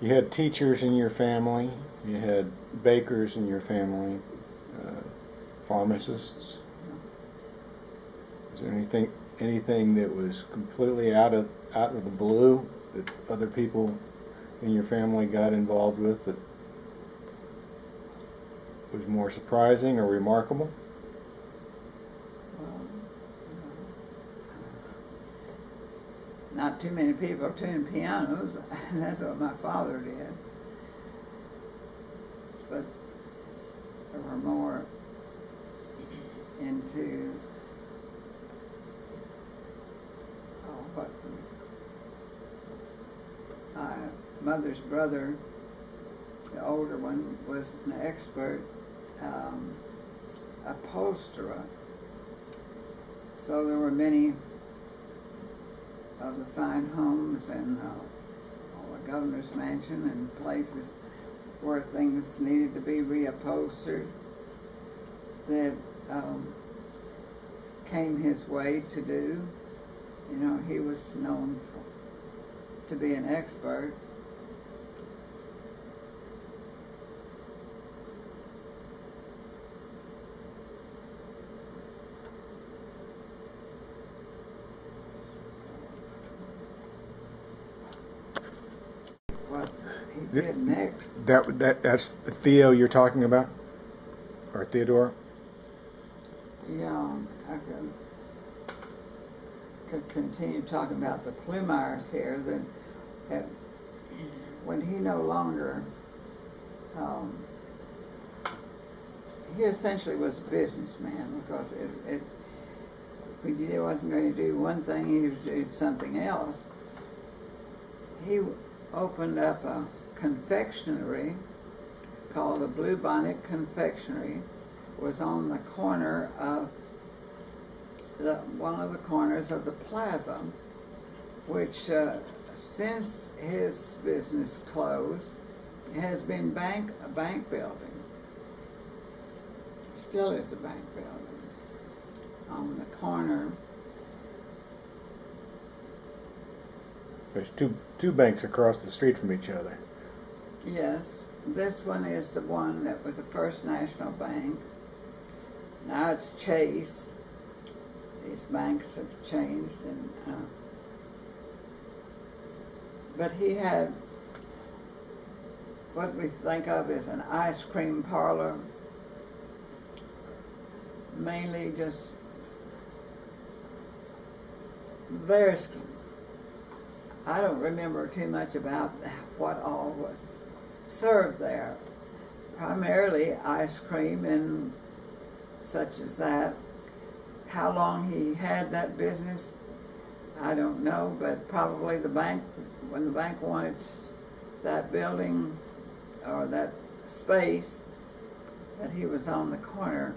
You had teachers in your family. You had bakers in your family. Uh, Pharmacists. Is there anything that was completely out of the blue that other people in your family got involved with that was more surprising or remarkable? Well, not too many people tuned pianos. That's what my father did. But there were more into what my mother's brother, the older one, was an expert upholsterer. So there were many of the fine homes and all the governor's mansion and places where things needed to be reupholstered that came his way to do. You know, he was known to be an expert. What he did next. That's Theo you're talking about, or Theodore? Yeah, I could continue talking about the Plumires here. That when he no longer, he essentially was a businessman because when he wasn't going to do one thing, he was doing something else. He opened up a confectionery called the Blue Bonnet Confectionery. It was on the corner of one of the corners of the plaza, which since his business closed has been a bank building. Still is a bank building on the corner. There's two banks across the street from each other. Yes, this one is the one that was the First National Bank. Now it's Chase. These banks have changed, and but he had what we think of as an ice cream parlor, mainly just there's. I don't remember too much about what all was served there. Primarily ice cream and such as that. How long he had that business, I don't know, but probably the bank, when the bank wanted that building or that space that he was on the corner.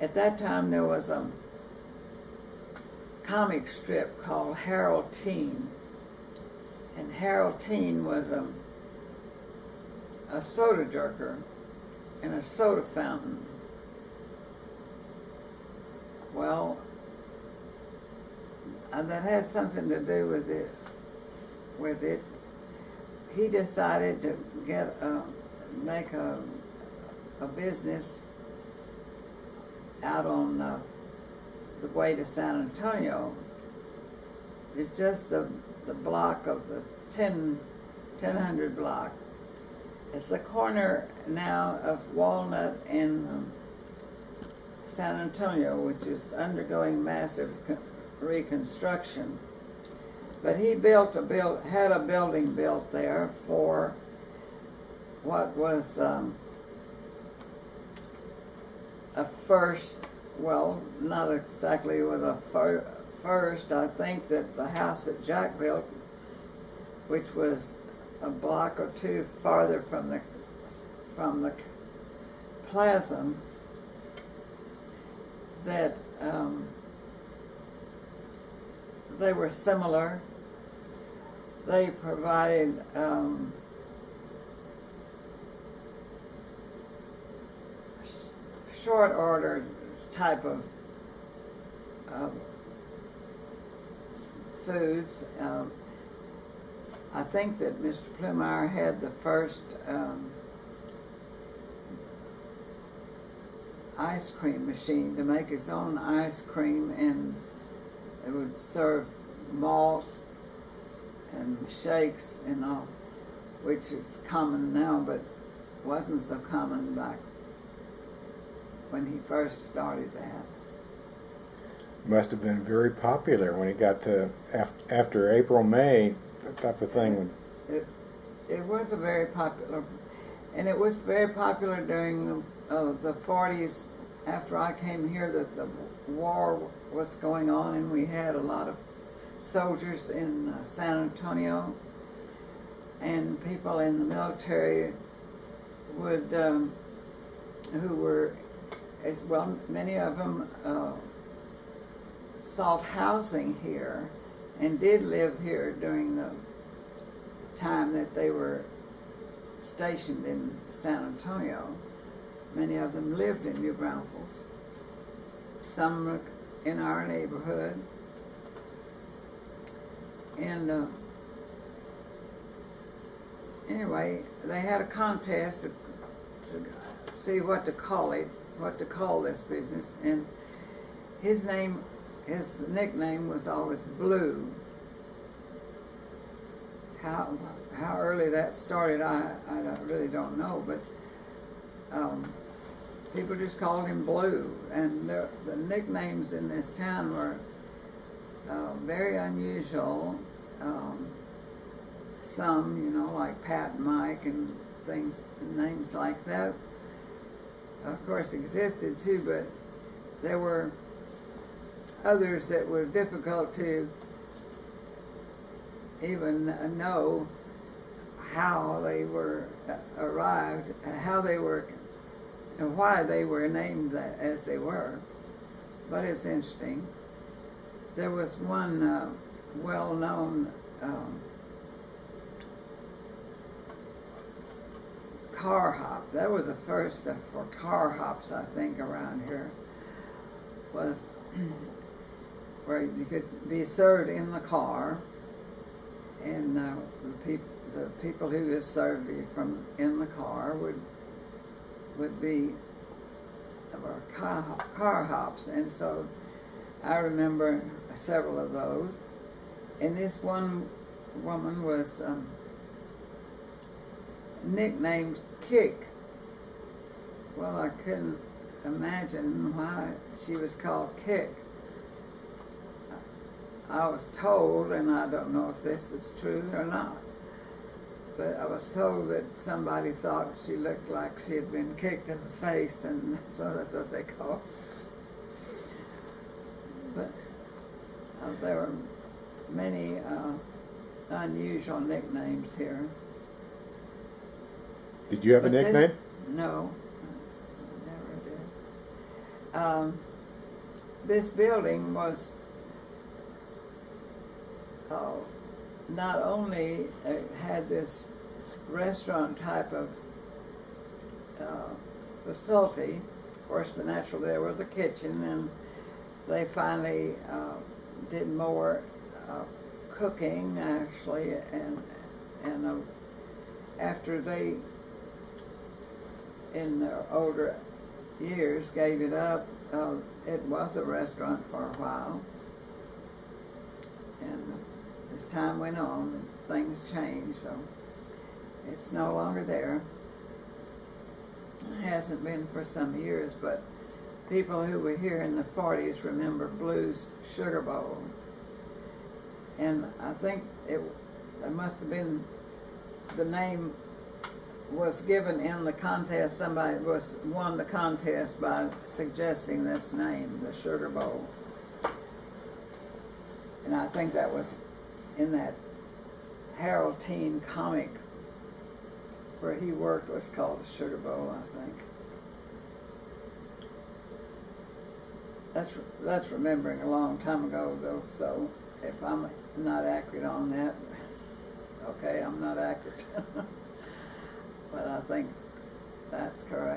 At that time there was a comic strip called Harold Teen, and Harold Teen was a soda jerker and a soda fountain. Well, that had something to do with it. He decided to make a business out on the way to San Antonio. It's just the block of the 1000 block. It's the corner now of Walnut and San Antonio, which is undergoing massive reconstruction. But he had a building built there for what was a first, well, not exactly with a first. I think that the house that Jack built, which was a block or two farther from the plaza, that they were similar. They provided short order type of foods. I think that Mr. Plummeyer had the first ice cream machine to make his own ice cream, and it would serve malt and shakes and all, which is common now, but wasn't so common back when he first started that. Must have been very popular when it got to after April, May, that type of thing. It was a very popular, and it was very popular during the 40s, after I came here, that the war was going on, and we had a lot of soldiers in San Antonio, and people in the military would, who were, well, many of them sought housing here and did live here during the time that they were stationed in San Antonio. Many of them lived in New Braunfels. Some in our neighborhood. And anyway, they had a contest to see what to call it, what to call this business, and his nickname was always Blue. How early that started, I really don't know, but people just called him Blue, and the nicknames in this town were very unusual. Some, you know, like Pat and Mike and things, names like that, of course, existed too, but there were others that were difficult to even know how they were arrived, how they were, and why they were named that as they were. But it's interesting. There was one well-known car hop. That was the first for car hops, I think, around here. Was where you could be served in the car, and the people who would serve you from in the car would be car hops, and so I remember several of those. And this one woman was nicknamed Kick. Well, I couldn't imagine why she was called Kick. I was told, and I don't know if this is true or not, but I was told that somebody thought she looked like she had been kicked in the face, and so that's what they call it. But there were many unusual nicknames here. Did you have a nickname? No, I never did. This building was not only had this restaurant type of facility. Of course, there was a kitchen, and they finally did more cooking, actually, and after they, in their older years, gave it up, it was a restaurant for a while. And as time went on, things changed, so it's no longer there. It hasn't been for some years, but people who were here in the 40s remember Blue's Sugar Bowl. And I think it must have been, the name was given in the contest. Somebody won the contest by suggesting this name, the Sugar Bowl. And I think that was in that Harold Teen comic where he worked, was called Sugar Bowl, I think. That's remembering a long time ago, though, so if I'm not accurate on that, okay, I'm not accurate. But I think that's correct.